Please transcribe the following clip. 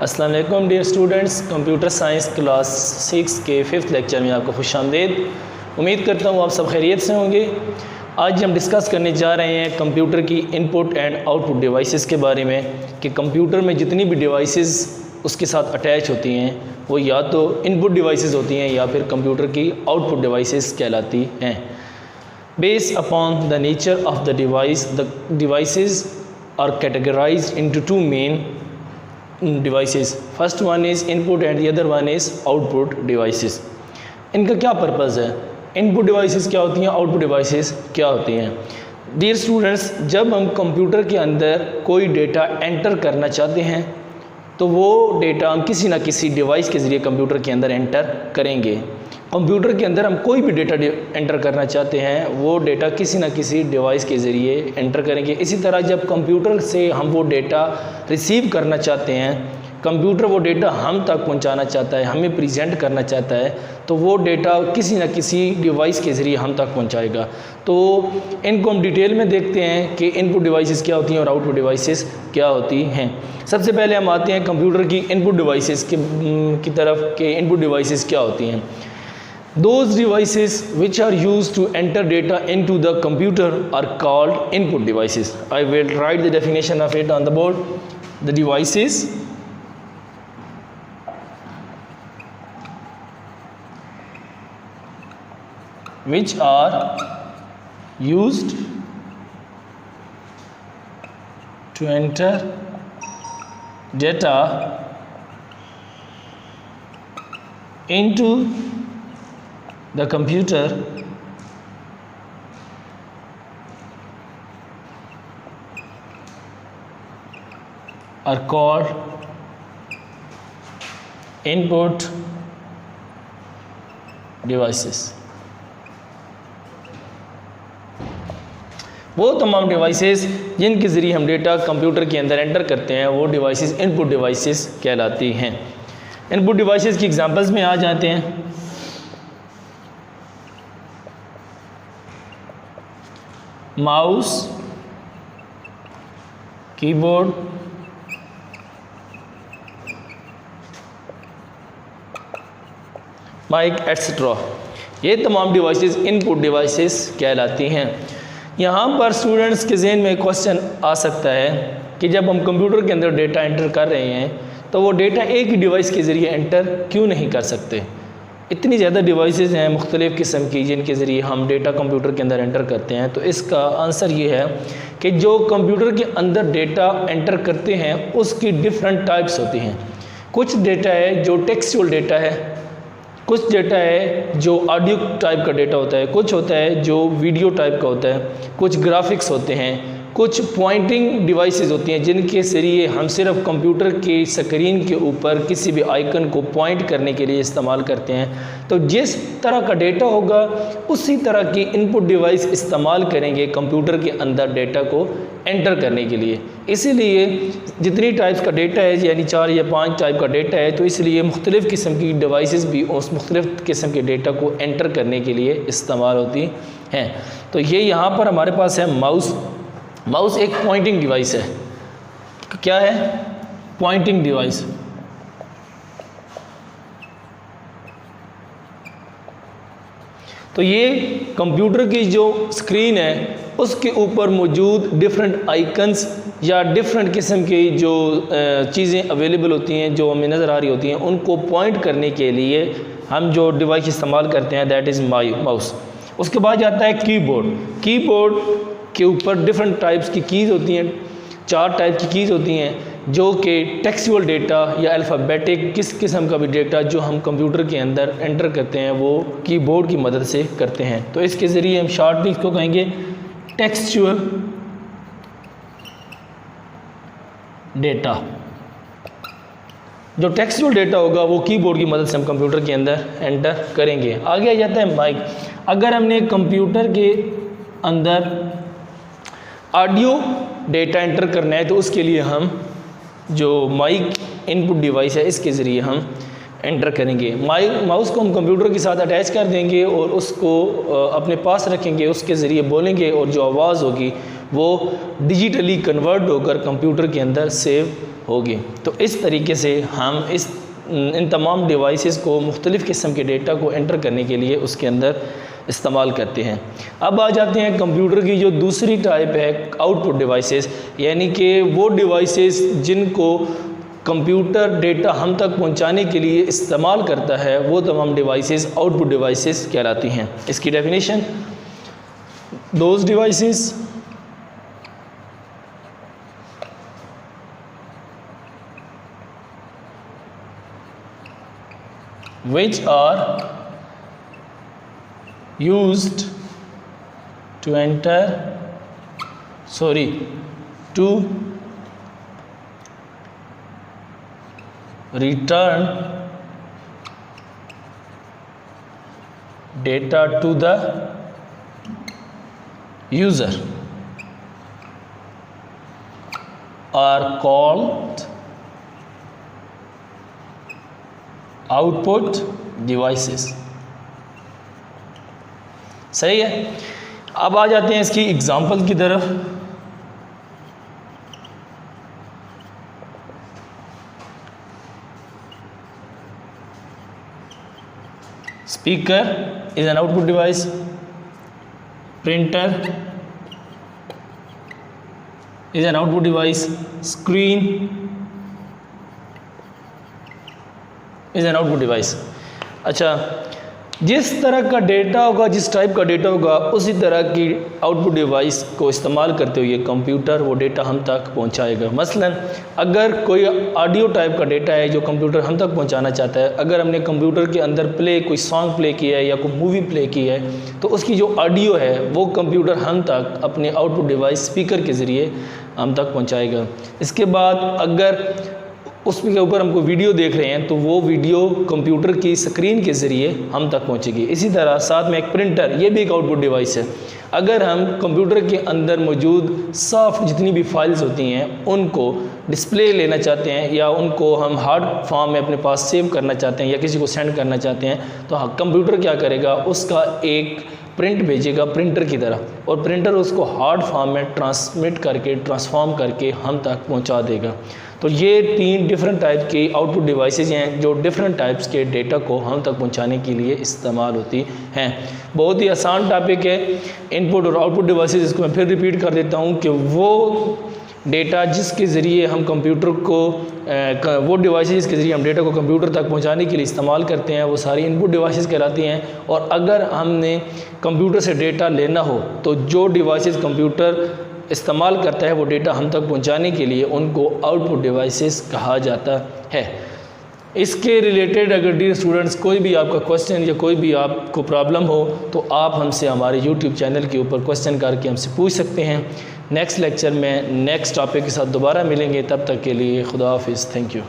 अस्सलाम वालेकुम dear students, computer science class 6 के 5th लेक्चर में आपको खुशामदीद। उम्मीद करता हूँ आप सब खैरियत से होंगे। आज हम डिस्कस करने जा रहे हैं कंप्यूटर की इनपुट एंड आउटपुट डिवाइसेस के बारे में कि कंप्यूटर में जितनी भी डिवाइसेस उसके साथ अटैच होती हैं वो या तो इनपुट डिवाइसेस होती हैं या फिर कंप्यूटर की आउटपुट डिवाइसेस कहलाती हैं। Based upon the nature of the devices are categorised into two main devices. First one is input and the other one is output devices. इनका क्या पर्पज़ है? इनपुट डिवाइसेस क्या होती हैं, आउटपुट डिवाइसेस क्या होती हैं? डियर स्टूडेंट्स, जब हम कंप्यूटर के अंदर कोई डेटा एंटर करना चाहते हैं तो वो डेटा हम किसी ना किसी डिवाइस के ज़रिए कंप्यूटर के अंदर एंटर करेंगे। कंप्यूटर के अंदर हम कोई भी डेटा एंटर करना चाहते हैं वो डेटा किसी ना किसी डिवाइस के ज़रिए एंटर करेंगे। इसी तरह जब कंप्यूटर से हम वो डेटा रिसीव करना चाहते हैं, कंप्यूटर वो डेटा हम तक पहुंचाना चाहता है, हमें प्रेजेंट करना चाहता है, तो वो डेटा किसी ना किसी डिवाइस के ज़रिए हम तक पहुंचाएगा। तो इनको हम डिटेल में देखते हैं कि इनपुट डिवाइसेस क्या होती हैं और आउटपुट डिवाइसेस क्या होती हैं। सबसे पहले हम आते हैं कंप्यूटर की इनपुट डिवाइसेस की तरफ कि इनपुट डिवाइसेस क्या होती हैं। Those devices which are used to enter data into the computer are called input devices. I will write the definition of it on the board. The devices which are used to enter data into the computer are called input devices. वो तमाम devices जिनके ज़रिए हम data computer के अंदर enter करते हैं वो डिवाइसेस इनपुट डिवाइसेस कहलाती हैं। इनपुट डिवाइसेस की एग्जांपल्स में आ जाते हैं। माउस, कीबोर्ड, माइक एट्सेट्रा, ये तमाम डिवाइसेस इनपुट डिवाइसेस कहलाती हैं। यहाँ पर स्टूडेंट्स के ज़हन में क्वेश्चन आ सकता है कि जब हम कंप्यूटर के अंदर डेटा एंटर कर रहे हैं तो वो डेटा एक ही डिवाइस के ज़रिए एंटर क्यों नहीं कर सकते? इतनी ज़्यादा डिवाइसेस हैं मुख्तलिफ़ किस्म की जिनके ज़रिए हम डेटा कंप्यूटर के अंदर एंटर करते हैं। तो इसका आंसर ये है कि जो कंप्यूटर के अंदर डेटा एंटर करते हैं उसकी डिफरेंट टाइप्स होती हैं। कुछ डेटा है जो टेक्सचुअल डेटा है, कुछ डेटा है जो ऑडियो टाइप का डेटा होता है, कुछ होता है जो वीडियो टाइप का होता है, कुछ ग्राफिक्स होते हैं, कुछ पॉइंटिंग डिवाइसेस होती हैं जिनके ज़रिए हम सिर्फ कंप्यूटर की स्क्रीन के ऊपर किसी भी आइकन को पॉइंट करने के लिए इस्तेमाल करते हैं। तो जिस तरह का डेटा होगा उसी तरह की इनपुट डिवाइस इस्तेमाल करेंगे कंप्यूटर के अंदर डेटा को एंटर करने के लिए। इसीलिए जितनी टाइप्स का डेटा है, यानी 4 या 5 टाइप का डेटा है, तो इसलिए मुख्तलिफ़ किस्म की डिवाइसेस भी उस मुख्तलिफ़ किस्म के डेटा को एंटर करने के लिए इस्तेमाल होती हैं। तो ये यहाँ पर हमारे पास है माउस। माउस एक पॉइंटिंग डिवाइस है। क्या है? Pointing device. तो ये कंप्यूटर की जो स्क्रीन है उसके ऊपर मौजूद डिफरेंट आइकन्स या डिफरेंट किस्म की जो चीज़ें अवेलेबल होती हैं जो हमें नज़र आ रही होती हैं उनको पॉइंट करने के लिए हम जो डिवाइस इस्तेमाल करते हैं दैट इज़ माउस। उसके बाद जाता है कीबोर्ड। कीबोर्ड के ऊपर डिफरेंट टाइप्स की कीज़ होती हैं, 4 टाइप की कीज़ होती हैं जो कि टेक्सचुअल डेटा या अल्फ़ाबेटिक किस किस्म का भी डेटा जो हम कंप्यूटर के अंदर एंटर करते हैं वो कीबोर्ड की मदद से करते हैं। तो इसके ज़रिए हम शॉर्ट में इसको कहेंगे टेक्सचुअल डेटा। जो टेक्सचुअल डेटा होगा वो कीबोर्ड की मदद से हम कंप्यूटर के अंदर एंटर करेंगे। आगे आ जाता है माइक। अगर हमने कंप्यूटर के अंदर ऑडियो डेटा एंटर करना है तो उसके लिए हम जो माइक इनपुट डिवाइस है इसके ज़रिए हम एंटर करेंगे। माउस को हम कंप्यूटर के साथ अटैच कर देंगे और उसको अपने पास रखेंगे, उसके ज़रिए बोलेंगे और जो आवाज़ होगी वो डिजिटली कन्वर्ट होकर कंप्यूटर के अंदर सेव होगी। तो इस तरीके से हम इन तमाम डिवाइसेस को मुख्तलिफ़ किस्म के डेटा को एंटर करने के लिए उसके अंदर इस्तेमाल करते हैं। अब आ जाते हैं कंप्यूटर की जो दूसरी टाइप है, आउटपुट डिवाइसेस, यानी कि वो डिवाइसेस जिनको कंप्यूटर डेटा हम तक पहुंचाने के लिए इस्तेमाल करता है, वो तमाम डिवाइसेस आउटपुट डिवाइसेस कहलाती हैं। इसकी definition, those devices which are used to return data to the user are called output devices. सही है। अब आ जाते हैं इसकी एग्जांपल की तरफ। Speaker is an output device, printer is an output device, screen is an output device. अच्छा, जिस तरह का डेटा होगा, जिस टाइप का डेटा होगा, उसी तरह की आउटपुट डिवाइस को इस्तेमाल करते हुए कंप्यूटर वो डेटा हम तक पहुंचाएगा। मसलन अगर कोई ऑडियो टाइप का डेटा है जो कंप्यूटर हम तक पहुंचाना चाहता है, अगर हमने कंप्यूटर के अंदर कोई सॉन्ग प्ले किया है या कोई मूवी प्ले की है, तो उसकी जो ऑडियो है वो कंप्यूटर हम तक अपने आउटपुट डिवाइस स्पीकर के ज़रिए हम तक पहुँचाएगा। इसके बाद अगर उसके ऊपर हमको वीडियो देख रहे हैं तो वो वीडियो कंप्यूटर की स्क्रीन के ज़रिए हम तक पहुंचेगी। इसी तरह साथ में एक प्रिंटर, ये भी एक आउटपुट डिवाइस है। अगर हम कंप्यूटर के अंदर मौजूद साफ जितनी भी फाइल्स होती हैं उनको डिस्प्ले लेना चाहते हैं या उनको हम हार्ड फॉर्म में अपने पास सेव करना चाहते हैं या किसी को सेंड करना चाहते हैं, तो कंप्यूटर क्या करेगा, उसका एक प्रिंट भेजेगा प्रिंटर की तरह, और प्रिंटर उसको हार्ड फॉर्म में ट्रांसफॉर्म करके हम तक पहुंचा देगा। तो ये 3 डिफरेंट टाइप की आउटपुट डिवाइसेज हैं जो डिफरेंट टाइप्स के डेटा को हम तक पहुंचाने के लिए इस्तेमाल होती हैं। बहुत ही आसान टॉपिक है इनपुट और आउटपुट डिवाइसेज। इसको मैं फिर रिपीट कर देता हूँ कि वो डेटा जिसके ज़रिए हम कंप्यूटर को वो डिवाइसेज जिसके ज़रिए हम डेटा को कंप्यूटर तक पहुंचाने के लिए इस्तेमाल करते हैं वो सारी इनपुट डिवाइसेज कहलाती हैं। और अगर हमने कंप्यूटर से डेटा लेना हो तो जो डिवाइसेज कंप्यूटर इस्तेमाल करता है वो डेटा हम तक पहुंचाने के लिए उनको आउटपुट डिवाइसेस कहा जाता है। इसके रिलेटेड अगर डियर स्टूडेंट्स कोई भी आपका क्वेश्चन या कोई भी आपको प्रॉब्लम हो तो आप हमसे हमारे यूट्यूब चैनल के ऊपर क्वेश्चन करके हमसे पूछ सकते हैं। नेक्स्ट लेक्चर में नेक्स्ट टॉपिक के साथ दोबारा मिलेंगे, तब तक के लिए खुदा हाफिज़, थैंक यू।